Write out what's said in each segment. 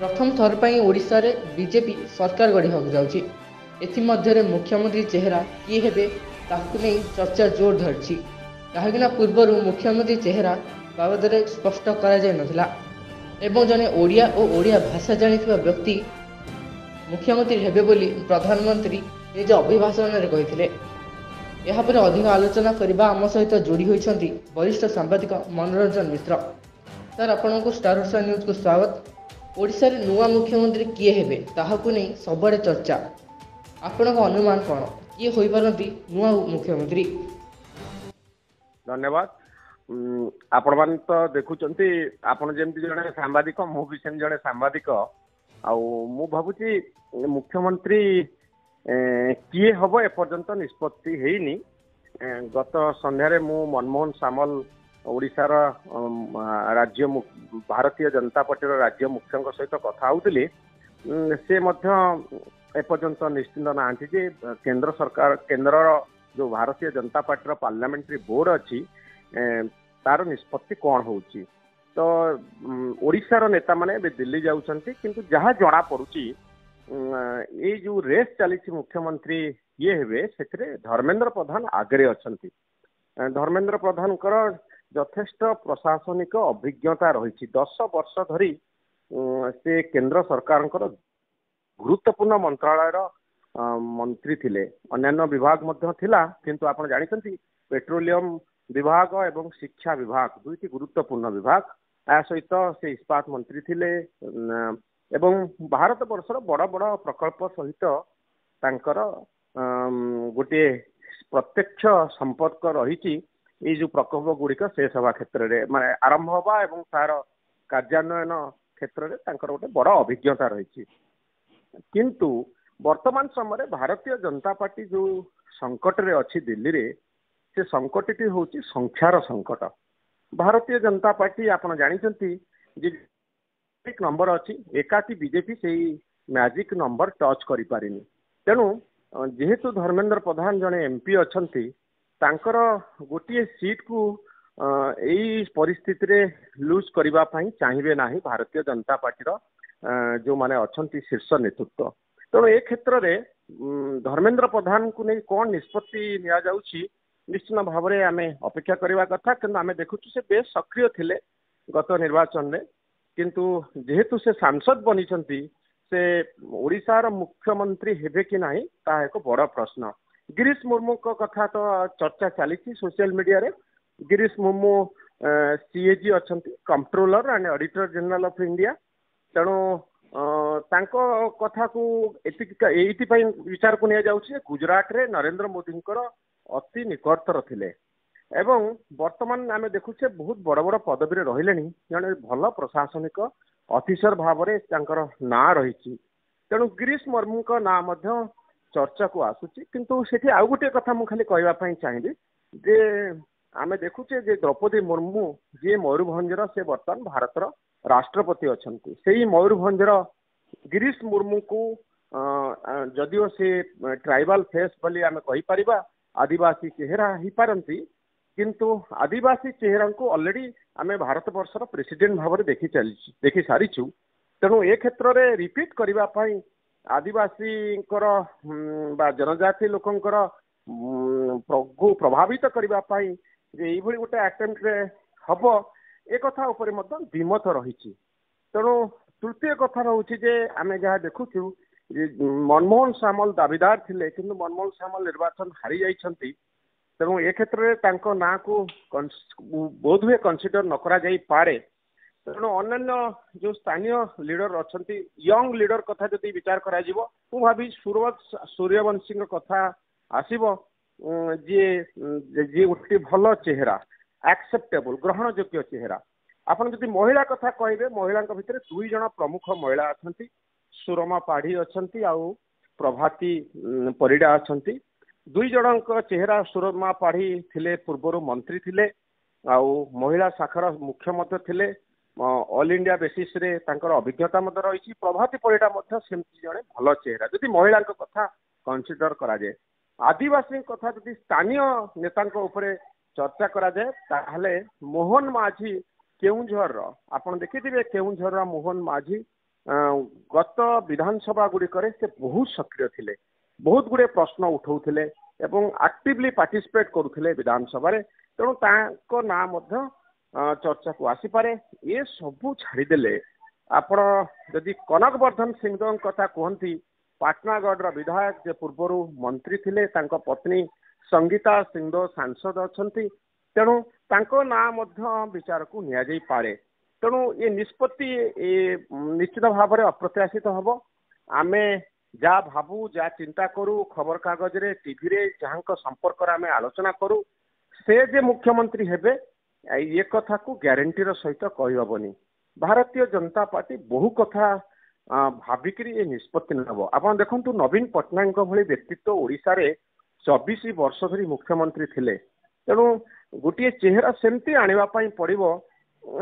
प्रथम थर पर ओडिशा रे बीजेपी सरकार गढ़ा जाऊँगी। एमध्य मुख्यमंत्री चेहरा किए हेबे ताकू नहीं चर्चा जोर धरछि। कहीं पूर्वर मुख्यमंत्री चेहरा बाबद स्पष्ट करा एवं जने ओडिया और ओडिया भाषा जानिथिबा व्यक्ति मुख्यमंत्री हेबे बोली प्रधानमंत्री निज अभिभाषण में कही। यापर अधिक आलोचना करने आम सहित जोड़ी होती वरिष्ठ सांबादिक मनोरंजन मिश्र। सर आपण को स्टार ओडिशा न्यूज को स्वागत। ओडिशा रे नुआ मुख्यमंत्री किए हेबे ताहाकु नहीं सबरे चर्चा। आपण को अनुमान कौन किए होई पारंती नुआ मुख्यमंत्री? धन्यवाद। आपण मान तो देखुचंती आपण जेमती जने सांबादिक मु भी सेम जने सांबादिक मु भाबुची मुख्यमंत्री किए हबो एपर्यंत निष्पत्ति हेइनी। गत संध्यारे मु मनमोहन सामल ओडिशार राज्य भारतीय जनता पार्टी राज्य मुख्य सहित कथा होउतली। से मध्य एपर्यंत निश्चिंत नांती जे केंद्र सरकार केंद्र जो Bharatiya Janata party parliamentary board अच्छी तार निष्पत्ति कौन होउची। तो ओडिशार नेता माने दिल्ली जाउछंती किंतु जहाँ जना पड़ुची ये जो रेस चली मुख्यमंत्री ये हेबे से धर्मेंद्र प्रधान आगे अच्छंती। धर्मेंद्र प्रधान यथेष्ट प्रशासनिक अभिज्ञता रही 10 वर्ष धरी से केंद्र सरकार गुरुत्वपूर्ण मंत्रालय मंत्री थिले। अन्यान्य विभाग मध्य थिला किंतु आपण जानिछंती पेट्रोलियम विभाग एवं शिक्षा विभाग दुईटी गुरुत्वपूर्ण विभाग। आ सहित से इस्पात मंत्री थिले एवं भारत वर्षर बड़ बड़ प्रकल्प सहित तांकर गोटे प्रत्यक्ष संपर्क रही। ये जो प्रकल्प गुड़िक से सभा क्षेत्र में माने आरंभ हवा एवं तार कार्यान्वयन क्षेत्र में तांकर गोटे बड़ अभिज्ञता रही। किंतु वर्तमान समय भारतीय जनता पार्टी जो संकट रे अच्छी दिल्ली रे से संकटटी होची संख्यार संकट। भारतीय जनता पार्टी आपण जानिछंती जे मैजिक नंबर अच्छी एकाकी बीजेपी से मैजिक नंबर टच करि पारिनी। तेणु जेहेतु धर्मेंद्र प्रधान जने एमपी अच्छंती तांकर गोटे सीट को यही परिस्थिति रे लूज करबा पई चाहिबे नाही भारतीय जनता पार्टी जो माने अच्छंती शीर्ष नेतृत्व। तेणु ए क्षेत्र रे धर्मेंद्र प्रधान को नहीं कौन निष्पत्ति निया जाउची निश्चित भाव में आम अपेक्षा करवा कथा। कि आम देखु से बेस सक्रिय थिले गत निर्वाचन में किंतु जेहेतु से सांसद बनी से ओडिशार मुख्यमंत्री हेबे कि नहीं ता एक बड़ प्रश्न। गिरीश मुर्मू को कथा तो चर्चा चली सोशल मीडिया रे। गिरीश मुर्मू सीएजी अच्छा controller and auditor general of India. तेणु तांको कथा को एइथिपाई विचार को निया जाउछि गुजरात रे नरेंद्र मोदी अति निकटतर थिले एवं वर्तमान आम देखुचे बहुत बड़ बड़ पदवी रे रहिलेनी जने भल प्रशासनिक ऑफिसर भाव में तांकर ना रही। तेणु गिरीश मुर्मू को ना मध्य चर्चा को आसुची। किंतु सेठी आउ गोटे कथा मु खाली कहबा पई चाहिबी जे आमे देखुचे जे द्रौपदी मुर्मू जे मयूरभंजर से वर्तमान भारतर राष्ट्रपति अछंती। सेही मयूरभंजर गिरीश मुर्मू को जदिओ से ट्राइबल फेस बोली आमे कहि परिबा आदिवासी चेहरा ही पारंती किंतु आदिवासी चेहरा को ऑलरेडी आमे भारत वर्षर प्रेसिडेंट भाव में देखि सारिछु। तेणु ए क्षेत्र रे रिपीट करबा पई आदिवासी जनजाति लोकंकर प्रभावित करबा पई जे एई भली गोटे अटेम्प्ट रे हबो ए कथा ऊपर मत विमत रही। तेणु तृतीय कथा रहउछि जे आमे जहाँ देखुछु जे मनमोहन सामल दाबीदार थिले किंतु मनमोहन सामल निर्वाचन हारी जाइछंती। तेणु ए क्षेत्र में तांको ना को बोध हुए कंसीडर न करा जाई पारे। तेणु अन्य जो स्थानीय लीडर अच्छी यंग लीडर कथा जदि विचार करा जीवो मु भाभी सूर्यवंशी कथा आसीबो जी जी गोटे भल चेहरा एक्सेप्टेबल ग्रहण योग्य चेहरा। आपन जदि महिला कथा कहबे महिला भितर दुई जन प्रमुख महिला अच्छी सुरमा पाढ़ी अच्छी आउ प्रभाती परिडा अच्छी। दुई जन चेहरा सुरमा पाढ़ी थिले पूर्वर मंत्री थिले आउ महिला शाखार मुख्य मध्य थिले ऑल इंडिया बेसिस रे तांकर अभिज्ञता मध्य रही। प्रभाती परिडा मध्य सेमती जने भल चेहरा जदि महिला कथा कंसीडर करा जाए। आदिवासी कथा जदि स्थानीय नेता उपरे चर्चा करा जाए ताहले मोहन माझी केउंझर आपण देखिथिबे केउंझर मोहन माझी गत विधानसभा गुड़िकरे से बहुत सक्रिय थिले, बहुत गुड़े प्रश्न उठाउथिले एवं एक्टिवली पार्टिसिपेट करुथिले विधानसभा रे। तेणु ताको ना मध्य चर्चा को आसी पारे। ये सबू छाड़ीदेले आपण जदि कनक वर्धन सिंहदेव कथा कहती, पाटनागढ़ विधायक जे पूर्वर मंत्री थिले, तांको पत्नी संगीता सिंहदेव सांसद अछंती, तेणु तांको ना मध्य विचार को निया जाई पारे। तेणु ये निष्पत्ति निश्चित भाव में अप्रत्याशित हम। आमे जा भावु जा चिंता करू खबर कागज रे टीवी रे जहां संपर्क आमे आलोचना करू से जे मुख्यमंत्री हेबे ये कथा को ग्यारंटीर सहित कहीहबनी। भारतीय जनता पार्टी बहु कथा भाविकी ये निष्पत्ति नब। आप देखु नवीन पट्टनायक भली व्यक्तित्व ओडिशा रे 24 वर्ष धरी मुख्यमंत्री थिले। तेणु गोटे चेहरा सेमती आनिबा पई पड़िबो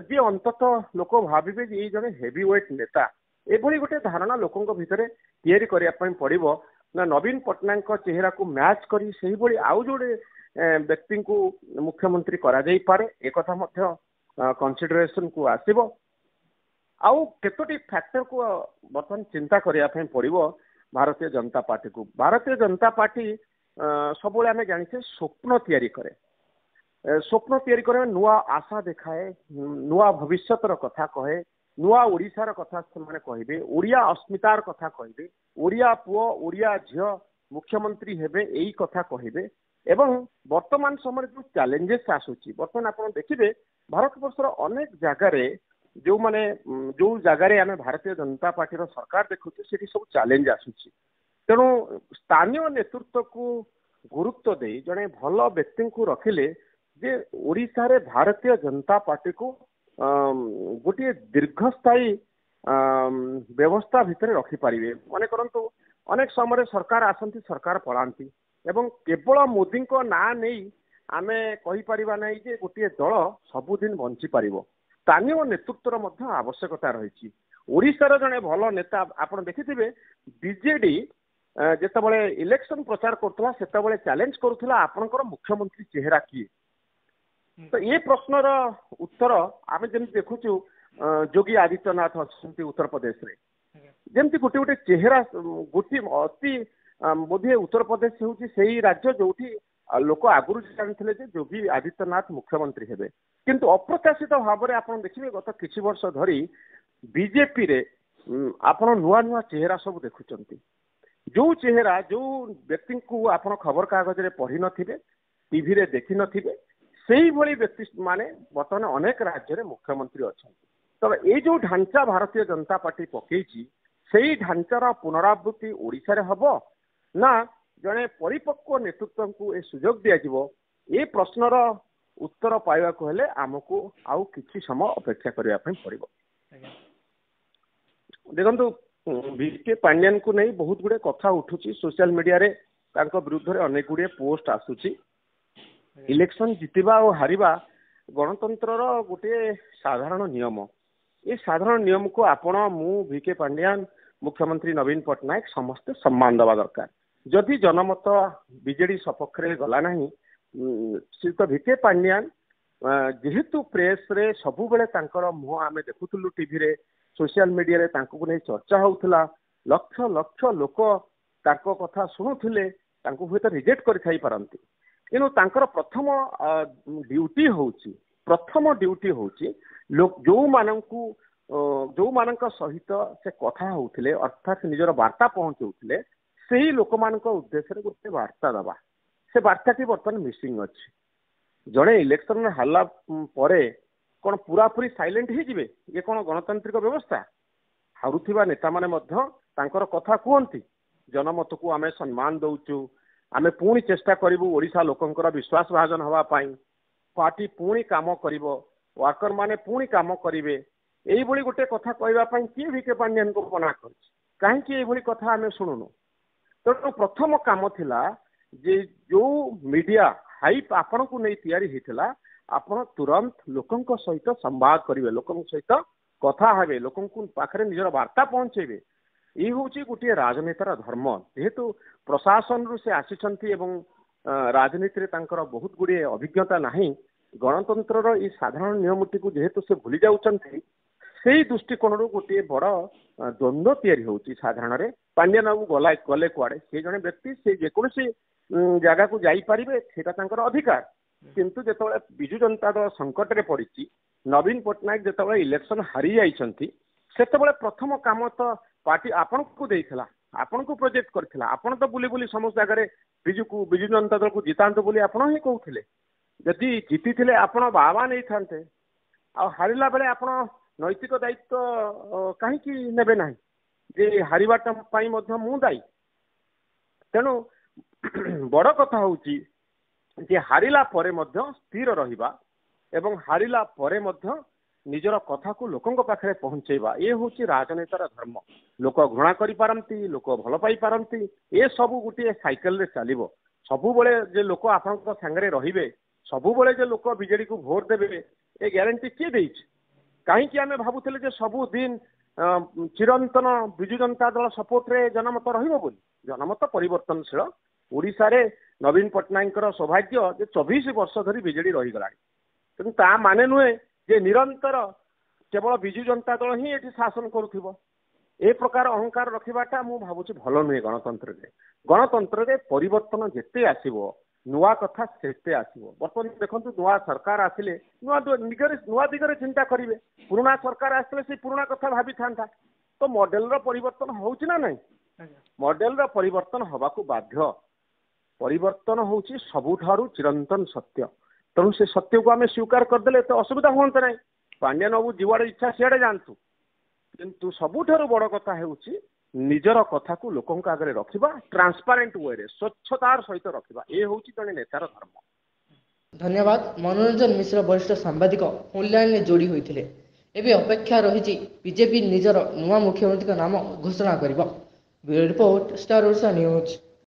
जे अंतत लोक भाविबे जे ये जने हेवी वेट नेता। एभली गोटे धारणा लोकंक भितरे तैयारी करिया पई पड़िबो ना नवीन पट्टनायक चेहरा को मैच करी सही भली आउ जोड़े व्यक्ति को मुख्यमंत्री करा जाई पारे। ए कथा मध्य कंसीडरेशन को आसीबो। आउ केतोटी फैक्टर को बर्तमान चिंता करिया पई पड़िबो भारतीय जनता पार्टी को। भारतीय जनता पार्टी सबले आमे जानिछे स्वप्न तैयारी करे, स्वप्न तैयारी करे, नुआ आशा देखाए, नुआ भविष्यतर कथा कहे, नुआ ओडिशार कथा से कहे, ओडिया अस्मितार कथा कहे, ओडिया पुओ ओडिया झियो मुख्यमंत्री हेबे एई कथा कहे। एवं वर्तमान समय जो चैलेंजेस आसुची, वर्तमान आप देखिए भारत वर्षर अनेक जगार जो माने जो जगार आम भारतीय जनता पार्टी सरकार देखुचे से सब चैलेंज आसुची। तेणु स्थानीय नेतृत्व को गुरुत्व दे जड़े भल व्यक्ति को रखिले जे ओडिशा रे भारतीय जनता पार्टी को गोटे दीर्घस्थायी व्यवस्था भितर रखिपारे। मन करंतु अनेक समय सरकार आसंती सरकार पलांती एवं केवल मोदी को ना नहीं आमे कहि परिबा नै जे गोटे दल सबुदिन बंची पारिबो। स्थानीय नेतृत्वर मध्य आवश्यकता रही। ओडिशार जड़े भल नेता आपण देखिथिबे बीजेडी जेतबळे इलेक्शन प्रचार करथला सेतबळे चैलेंज करथला आपनकर मुख्यमंत्री चेहरा किए। तो ये प्रश्नर उत्तर आम जमी देखुचु योगी आदित्यनाथ अच्छा उत्तर प्रदेश रे जमती गोटे गोटे चेहरा गोटे अति बोधे उत्तर प्रदेश हूँ से राज्य जो लोक आगुरी जानते योगी आदित्यनाथ मुख्यमंत्री हेबे, किंतु अप्रत्याशित भाव में आप देखिए गत किछि वर्ष धरी बीजेपी रे आपण नुआ नुआ चेहरा सब देखुचंती। जो चेहरा जो व्यक्ति को आप खबर कागज रे पढ़ी नथिबे, टीवी रे देखि नथिबे, सेही भली व्यक्ति माने बर्तमान अनेक राज्य रे मुख्यमंत्री अच्छा। तो ये जो ढांचा भारतीय जनता पार्टी पकईची से ढांचार पुनरावृत्ति ओडिशा रे हबो ना जड़े परिपक्व नेतृत्व को ए सुजोग दिया ये प्रश्नर उत्तर पाइबा को हेले आमको आउ किछि समय अपेक्षा करिया पई पड़िबो। देखंतु वीके पांड्यान को नहीं बहुत गुडे कथा उठुची सोशल मीडिया रे, तांको विरुद्ध रे अनेक गुडे पोस्ट आसुची। इलेक्शन जितिबा और हारिबा गणतंत्रर गोटे साधारण नियम। ये साधारण नियम को आपण मु वीके पांड्यान मुख्यमंत्री नवीन पट्टनायक समस्त सम्मान दवा दरकार। जदि जनमत बीजेडी सपक्ष रे गला नहीं श्रीयुत वीके पांड्यान जेहेतु प्रेस रे सबु बेले तांकर मुह आमे देखुथुलु टीवी रे सोशल मीडिया रे तांको नै चर्चा होउथला, लक्ष लक्ष लोक तांको कथा सुनुथिले, तांको हुए तो रिजेक्ट करि थाई पारंती। किनु तांकर प्रथम ड्यूटी होउची लोक जो मानक सहित से कथा होउथिले अर्थात निजर वार्ता पहुंचौथिले सेही लोक मानक उद्देश्य रे गोटे वार्ता दबा। से वार्ता की बर्तमान मिसिंग अछि। जड़े इलेक्शन में हारला परे कौन पूरा पूरी साइलेंट ही जिवे? ये कौन गणतांत्रिक व्यवस्था? हारुथिबा नेता माने मध्य तांकर कथा कहती जनमत को आमे सम्मान दउचु, आमे पुणी चेष्टा करिबु ओडिशा लोकंकर विश्वास भाजन हवा पाई, पार्टी पुणी काम करिवो, वर्कर माने पुणी काम करिवे। एई भली गोटे कथा कहबा पई के वीके पांड्यान को मना करछि? काहे कि एई भली कथा आमे सुनुनु? तो प्रथम काम थिला जे जो मीडिया हाइप आपण को नहीं तैयारी हेतिला आपण तुरंत लोकंक सहित संवाद करिवे, लोकंक सहित कथा हेबे, लोकंक पाखरे निजर वार्ता पहुंचेबे। ये हूँ गोटे राजनेतार धर्म। जेहेतु प्रशासन रु से आसिछंती एवं राजनीति रे तांकर बहुत गुड़े अभिज्ञता नहीं, गणतंत्र ये साधारण नियमटी को जेहेतु से भूली जाउछंती, सेही दृष्टिकोण गोटे बड़ ଦ୍ୱନ୍ଦ୍ୱ ତିଆରି ହଉଛି ସାଧାରଣରେ। ପାଣ୍ଡିଆନ ବାବୁ ଗଲେ କୁଆଡେ, ସେ ଜଣେ ବ୍ୟକ୍ତି, ସେ ଯେକୌଣସି ଜାଗାକୁ ଯାଇପାରିବେ, ସେଇଟା ତାଙ୍କର ଅଧିକାର। କିନ୍ତୁ ଯେତେବେଳେ ବିଜୁ ଜନତା ଦଳ ସଂକଟରେ ପଡିଛି, ନବୀନ ପଟ୍ଟନାୟକ ଯେତେବେଳେ ଇଲେକ୍ସନ ହାରି ଯାଇଛନ୍ତି, ସେତେବେଳେ ପ୍ରଥମ କାମ ତ ପାର୍ଟି ଆପଣଙ୍କୁ ଦେଇଥିଲା, ଆପଣଙ୍କୁ ପ୍ରୋଜେକ୍ଟ କରିଥିଲା। ଆପଣ ତ ବୁଲି ବୁଲି ସମସ୍ତ ଜାଗାରେ ବିଜୁ ଜନତା ଦଳକୁ ଜିତାନ୍ତୁ ବୋଲି ଆପଣ ହିଁ କହୁଥିଲେ। ଯଦି ଜିତିଥିଲେ ଆପଣ ବାବା ନେଇଥାନ୍ତେ, ଆଉ ହାରିଲା ବେଳେ ଆପଣ ନୈତିକ ଦାୟିତ୍ୱ କାହିଁକି ନେବେ ନାହିଁ ଯେ ହାରିବାଟା ପାଇଁ ମଧ୍ୟ ମୁଁ ଦାୟୀ। ତେଣୁ ବଡ କଥା ହଉଛି ଯେ ହାରିଲା ପରେ ମଧ୍ୟ ସ୍ଥିର ରହିବା ଏବଂ ହାରିଲା ପରେ ମଧ୍ୟ ନିଜର କଥାକୁ ଲୋକଙ୍କ ପାଖରେ ପହଞ୍ଚେଇବା, ଏ ହଉଛି ରାଜନେତାର ଧର୍ମ। ଲୋକ ଘୃଣା କରିପାରନ୍ତି, ଲୋକ ଭଲ ପାଇପାରନ୍ତି, ଏ ସବୁ ଗୋଟିଏ ସାଇକେଲରେ ଚାଲିବ। ସବୁବେଳେ ଯେ ଲୋକ ଆପଣଙ୍କ ସାଙ୍ଗରେ ରହିବେ, ସବୁବେଳେ ଯେ ଲୋକ ବିଜେଡିକୁ ଭୋଟ ଦେବେ, ଏ ଗ୍ୟାରେଣ୍ଟି କିଏ ଦେଇଛି? କାହିଁକି ଆମେ ଭାବୁଥିଲେ ଯେ ସବୁଦିନ ଚିରନ୍ତନ ବିଜୁ ଜନତା ଦଳ ସପୋର୍ଟରେ ଜନମତ ରହିବ ବୋଲି? ଜନମତ ପରିବର୍ତ୍ତନଶୀଳ। ଓଡ଼ିଶାରେ ନବୀନ ପଟ୍ଟନାୟକଙ୍କର ସୌଭାଗ୍ୟ ଯେ 24 ବର୍ଷ ଧରି ବିଜେଡି ରହିଗଲାଣି। ତେଣୁ ତା ମାନେ ନୁହେଁ ଯେ ନିରନ୍ତର କେବଳ ବିଜୁ ଜନତା ଦଳ ହିଁ ଏଠି ଶାସନ କରୁଥିବ। ଏ ପ୍ରକାର ଅହଙ୍କାର ରଖିବାଟା ମୁଁ ଭାବୁଛି ଭଲ ନୁହେଁ ଗଣତନ୍ତ୍ରରେ। ଗଣତନ୍ତ୍ରରେ ପରିବର୍ତ୍ତନ ଯେତେ ଆସିବ, ନୂଆ କଥା ସେତେ ଆସିବ। ବର୍ତ୍ତମାନ ଦେଖନ୍ତୁ, ନୂଆ ସରକାର ଆସିଲେ ନୂଆ ଦିଗରେ ଚିନ୍ତା କରିବେ। ପୁରୁଣା ସରକାର ଆସିଲେ ସେ ପୁରୁଣା କଥା ଭାବିଥାନ୍ତା। ତ ମଡେଲର ପରିବର୍ତ୍ତନ ହଉଛି ନା ନାହିଁ? ମଡେଲର ପରିବର୍ତ୍ତନ ହବାକୁ ବାଧ୍ୟ। ପରିବର୍ତ୍ତନ ହଉଛି ସବୁଠାରୁ ଚିରନ୍ତନ ସତ୍ୟ। ତେଣୁ ସେ ସତ୍ୟକୁ ଆମେ ସ୍ୱୀକାର କରିଦେଲେ ତ ଅସୁବିଧା ହୁଅନ୍ତା ନାହିଁ। ପାଣ୍ଡିଆନ ବାବୁ ଯୁଆଡେ ଇଚ୍ଛା ସିଆଡେ ଯାଆନ୍ତୁ, କିନ୍ତୁ ସବୁଠାରୁ ବଡ କଥା ହେଉଛି ନିଜର କଥାକୁ ଲୋକଙ୍କ ଆଗରେ ରଖିବା, ଟ୍ରାନ୍ସପାରେଣ୍ଟ ୱେରେ, ସ୍ୱଚ୍ଛତାର ସହିତ ରଖିବା। ଏ ହେଉଛି ଜଣେ ନେତାର ଧର୍ମ। ଧନ୍ୟବାଦ। ମନୋରଞ୍ଜନ ମିଶ୍ର ବରିଷ୍ଠ ସାମ୍ବାଦିକ ଫୋନ୍ ଲାଇନରେ ଯୋଡ଼ି ହୋଇଥିଲେ। ଏବେ ଅପେକ୍ଷା ରହିଛି ବିଜେପି ନିଜର ନୂଆ ମୁଖ୍ୟମନ୍ତ୍ରୀଙ୍କ ନାମ ଘୋଷଣା କରିବ। Bureau report, star Odisha news.